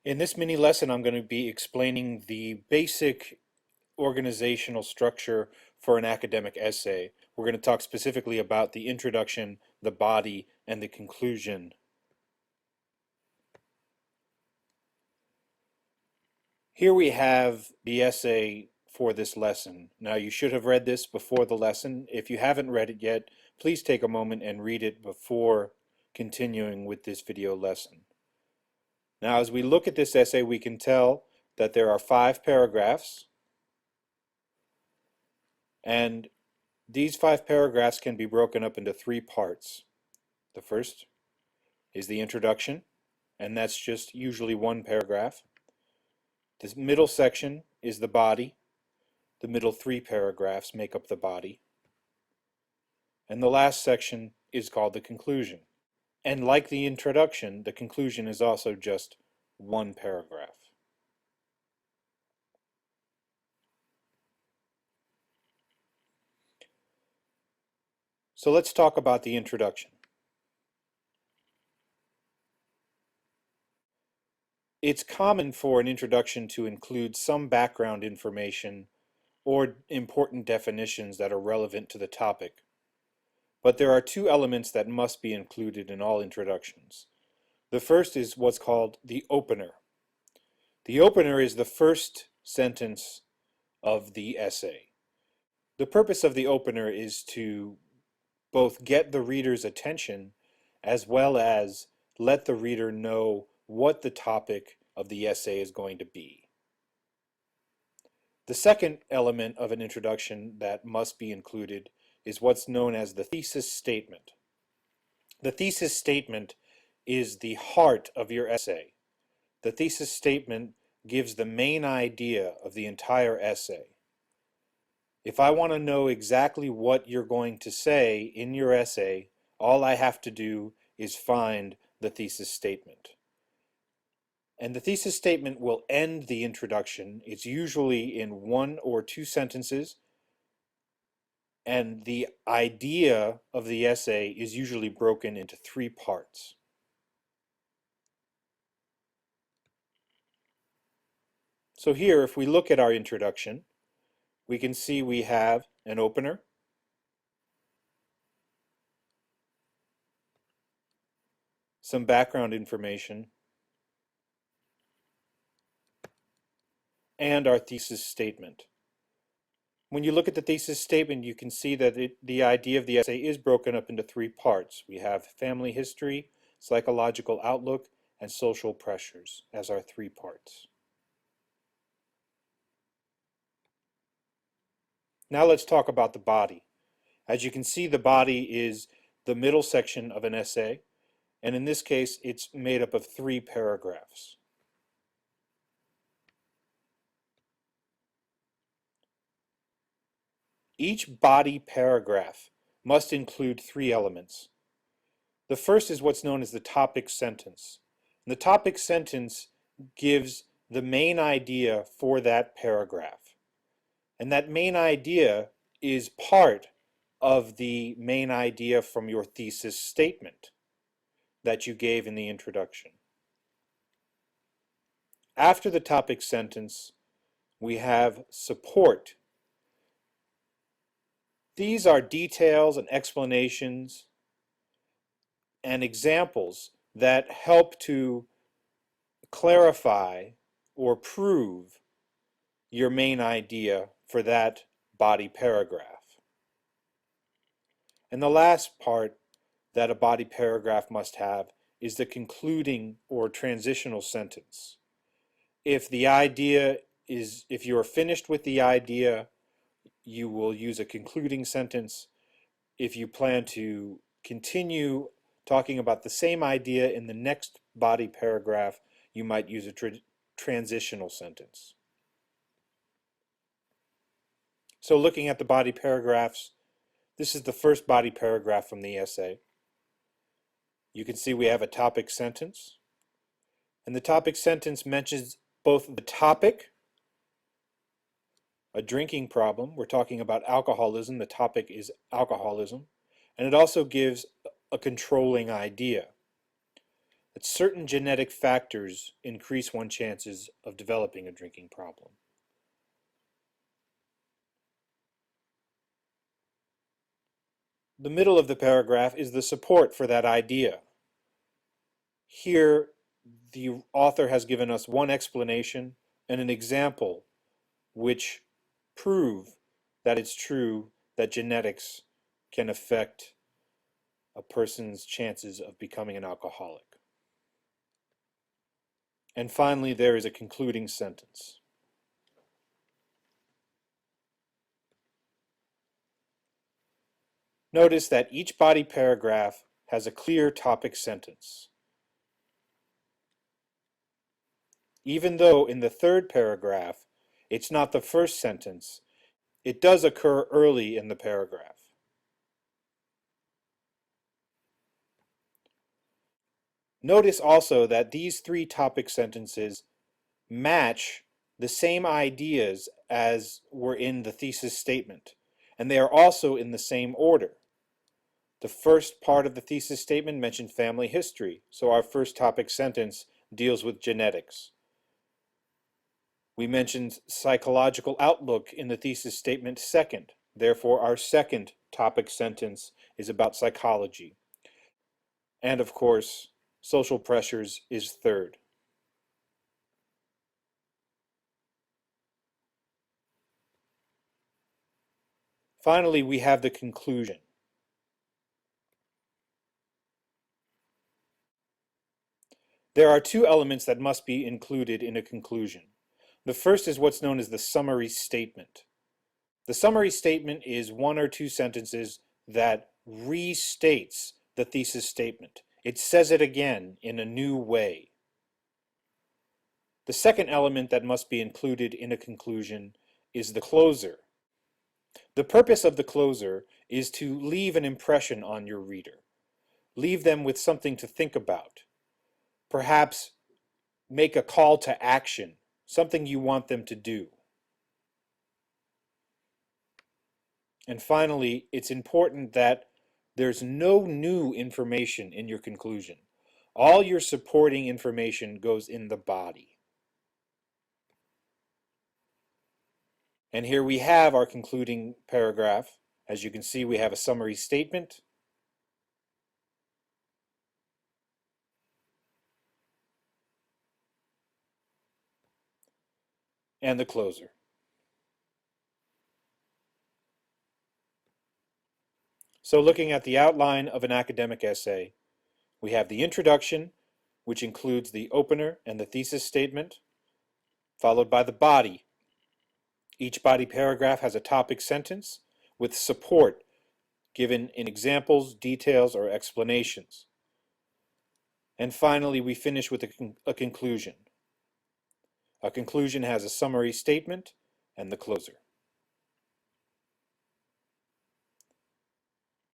In this mini lesson, I'm going to be explaining the basic organizational structure for an academic essay. We're going to talk specifically about the introduction, the body, and the conclusion. Here we have the essay for this lesson. Now, you should have read this before the lesson. If you haven't read it yet, please take a moment and read it before continuing with this video lesson. Now, as we look at this essay, we can tell that there are 5 paragraphs, and these 5 paragraphs can be broken up into 3 parts. The first is the introduction, and that's just usually 1 paragraph. The middle section is the body. The middle 3 paragraphs make up the body. And the last section is called the conclusion. And like the introduction, the conclusion is also just 1 paragraph. So let's talk about the introduction. It's common for an introduction to include some background information or important definitions that are relevant to the topic. But there are 2 elements that must be included in all introductions. The first is what's called the opener. The opener is the first sentence of the essay. The purpose of the opener is to both get the reader's attention as well as let the reader know what the topic of the essay is going to be. The second element of an introduction that must be included is what's known as the thesis statement. The thesis statement is the heart of your essay. The thesis statement gives the main idea of the entire essay. If I want to know exactly what you're going to say in your essay, all I have to do is find the thesis statement. And the thesis statement will end the introduction. It's usually in 1 or 2 sentences, and the idea of the essay is usually broken into 3 parts. So here, if we look at our introduction, we can see we have an opener, some background information, and our thesis statement. When you look at the thesis statement, you can see that the idea of the essay is broken up into 3 parts. We have family history, psychological outlook, and social pressures as our 3 parts. Now let's talk about the body. As you can see, the body is the middle section of an essay, and in this case, it's made up of 3 paragraphs. Each body paragraph must include 3 elements. The first is what's known as the topic sentence. And the topic sentence gives the main idea for that paragraph. And that main idea is part of the main idea from your thesis statement that you gave in the introduction. After the topic sentence, we have support. These are details and explanations and examples that help to clarify or prove your main idea for that body paragraph. And the last part that a body paragraph must have is the concluding or transitional sentence. If you are finished with the idea, you will use a concluding sentence. If you plan to continue talking about the same idea in the next body paragraph, you might use a transitional sentence. So looking at the body paragraphs, this is the first body paragraph from the essay. You can see we have a topic sentence, and the topic sentence mentions both the topic, a drinking problem. We're talking about alcoholism. The topic is alcoholism. And it also gives a controlling idea. that certain genetic factors increase one's chances of developing a drinking problem. The middle of the paragraph is the support for that idea. Here, the author has given us one explanation and an example which prove that it's true that genetics can affect a person's chances of becoming an alcoholic. And finally, there is a concluding sentence. Notice that each body paragraph has a clear topic sentence. Even though in the third paragraph, it's not the first sentence, it does occur early in the paragraph. Notice also that these three topic sentences match the same ideas as were in the thesis statement, and they are also in the same order. The first part of the thesis statement mentioned family history, so our first topic sentence deals with genetics. We mentioned psychological outlook in the thesis statement second, therefore our second topic sentence is about psychology. And of course, social pressures is third. Finally, we have the conclusion. There are two elements that must be included in a conclusion. The first is what's known as the summary statement. The summary statement is one or two sentences that restates the thesis statement. It says it again in a new way. The second element that must be included in a conclusion is the closer. The purpose of the closer is to leave an impression on your reader. Leave them with something to think about. Perhaps make a call to action, something you want them to do. And finally, it's important that there's no new information in your conclusion. All your supporting information goes in the body. And here we have our concluding paragraph. As you can see, we have a summary statement, and the closer. So looking at the outline of an academic essay, we have the introduction, which includes the opener and the thesis statement, followed by the body. Each body paragraph has a topic sentence with support given in examples, details, or explanations. And finally, we finish with a conclusion. A conclusion has a summary statement and the closer.